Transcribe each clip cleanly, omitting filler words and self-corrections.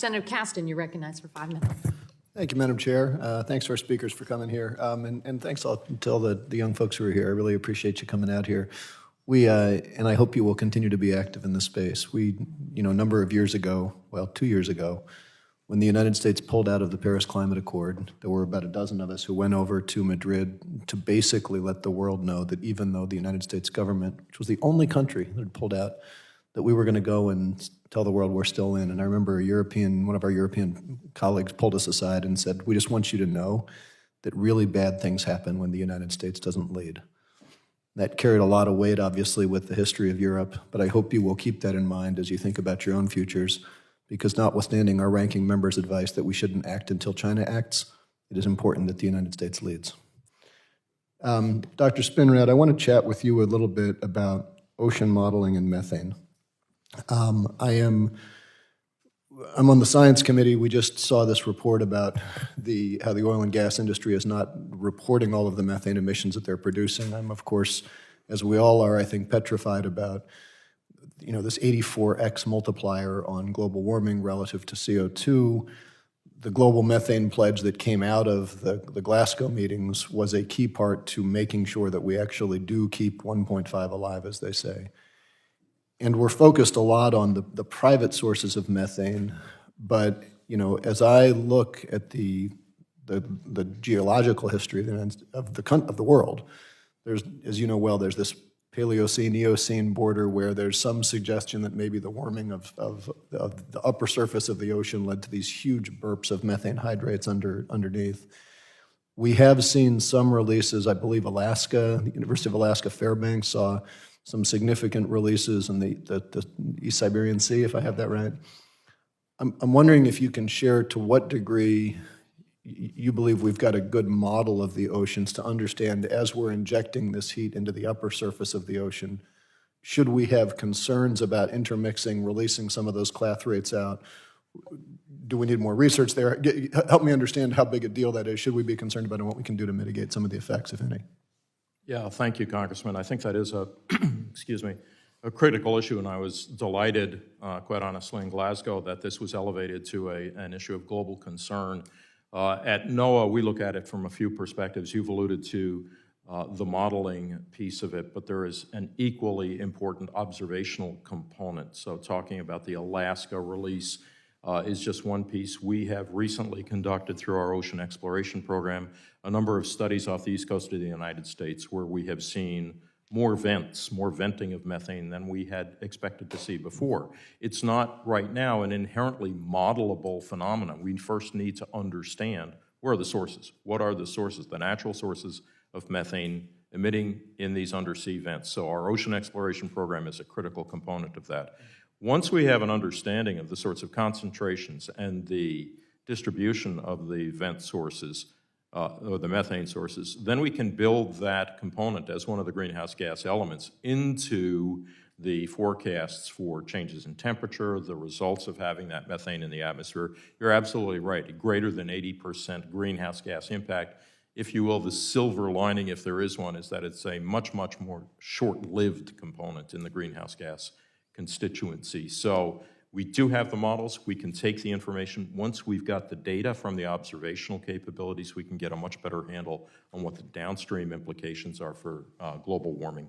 Representative Casten, you're recognized for 5 minutes. Thank you, Madam Chair. Thanks to our speakers for coming here. And thanks to all the young folks who are here. I really appreciate you coming out here. And I hope you will continue to be active in this space. A number of years ago, 2 years ago, when the United States pulled out of the Paris Climate Accord, there were about a dozen of us who went over to Madrid to basically let the world know that even though the United States government, which was the only country that had pulled out, that we were going to go and tell the world we're still in. And I remember one of our European colleagues pulled us aside and said, we just want you to know that really bad things happen when the United States doesn't lead. That carried a lot of weight, obviously, with the history of Europe, but I hope you will keep that in mind as you think about your own futures, because notwithstanding our ranking member's advice that we shouldn't act until China acts, it is important that the United States leads. Dr. Spinrad, I want to chat with you a little bit about ocean modeling and methane. I'm on the science committee. We just saw this report about how the oil and gas industry is not reporting all of the methane emissions that they're producing. I'm, of course, as we all are, I think, petrified about this 84x multiplier on global warming relative to CO2. The global methane pledge that came out of the Glasgow meetings was a key part to making sure that we actually do keep 1.5 alive, as they say. And we're focused a lot on the private sources of methane, but as I look at the geological history of the world, there's, as you know well, there's this Paleocene, Eocene border where there's some suggestion that maybe the warming of the upper surface of the ocean led to these huge burps of methane hydrates underneath. We have seen some releases. I believe the University of Alaska Fairbanks saw some significant releases in the East Siberian Sea, if I have that right. I'm wondering if you can share to what degree you believe we've got a good model of the oceans to understand, as we're injecting this heat into the upper surface of the ocean, should we have concerns about intermixing, releasing some of those clathrates out? Do we need more research there? Help me understand how big a deal that is. Should we be concerned about it and what we can do to mitigate some of the effects, if any? Yeah, thank you, Congressman. I think that is a critical issue, and I was delighted, quite honestly, in Glasgow that this was elevated to an issue of global concern. At NOAA, we look at it from a few perspectives. You've alluded to the modeling piece of it, but there is an equally important observational component. So talking about the Alaska release is just one piece. We have recently conducted, through our ocean exploration program, a number of studies off the east coast of the United States where we have seen more venting of methane than we had expected to see before. It's not right now an inherently modelable phenomenon. We first need to understand where are the sources. What are the sources, the natural sources of methane emitting in these undersea vents? So our ocean exploration program is a critical component of that. Once we have an understanding of the sorts of concentrations and the distribution of the vent sources, or the methane sources, then we can build that component as one of the greenhouse gas elements into the forecasts for changes in temperature, the results of having that methane in the atmosphere. You're absolutely right, greater than 80% greenhouse gas impact. If you will, the silver lining, if there is one, is that it's a much, much more short-lived component in the greenhouse gas constituency. So we do have the models. We can take the information. Once we've got the data from the observational capabilities, we can get a much better handle on what the downstream implications are for global warming.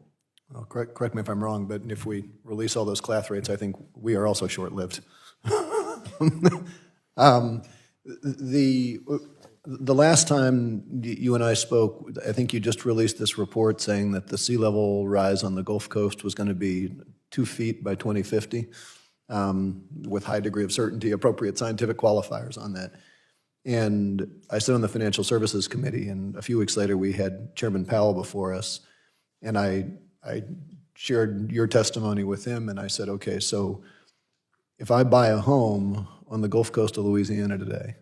Well, correct me if I'm wrong, but if we release all those clathrates, I think we are also short-lived. The last time you and I spoke, I think you just released this report saying that the sea level rise on the Gulf Coast was going to be 2 feet by 2050. With high degree of certainty, appropriate scientific qualifiers on that. And I sit on the Financial Services Committee, and a few weeks later we had Chairman Powell before us, and I shared your testimony with him, and I said, okay, so if I buy a home on the Gulf Coast of Louisiana today,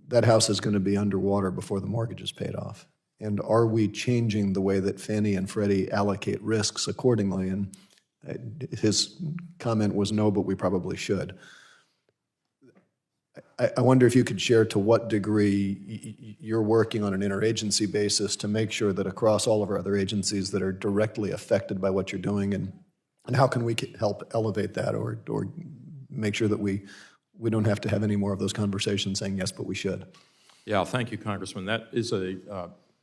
that house is going to be underwater before the mortgage is paid off. And are we changing the way that Fannie and Freddie allocate risks accordingly? And his comment was no, but we probably should. I wonder if you could share to what degree you're working on an interagency basis to make sure that across all of our other agencies that are directly affected by what you're doing, and how can we help elevate that or make sure that we we don't have to have any more of those conversations saying, yes, but we should. Yeah, thank you, Congressman. That is a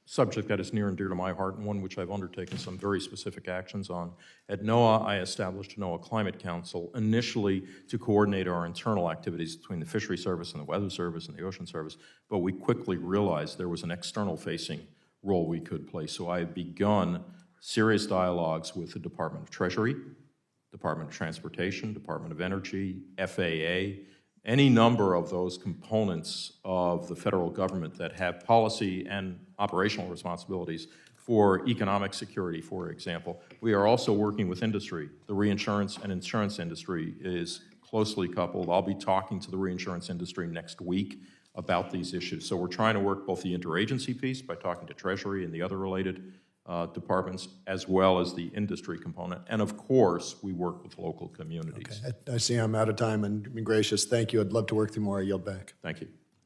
subject that is near and dear to my heart and one which I've undertaken some very specific actions on. At NOAA, I established a NOAA Climate Council initially to coordinate our internal activities between the Fishery Service and the Weather Service and the Ocean Service, but we quickly realized there was an external-facing role we could play. So I have begun serious dialogues with the Department of Treasury, Department of Transportation, Department of Energy, FAA, any number of those components of the federal government that have policy and operational responsibilities for economic security, for example. We are also working with industry. The reinsurance and insurance industry is closely coupled. I'll be talking to the reinsurance industry next week about these issues. So we're trying to work both the interagency piece by talking to Treasury and the other related departments, as well as the industry component. And of course, we work with local communities. Okay. I see I'm out of time, and gracious, thank you. I'd love to work through more. I yield back. Thank you.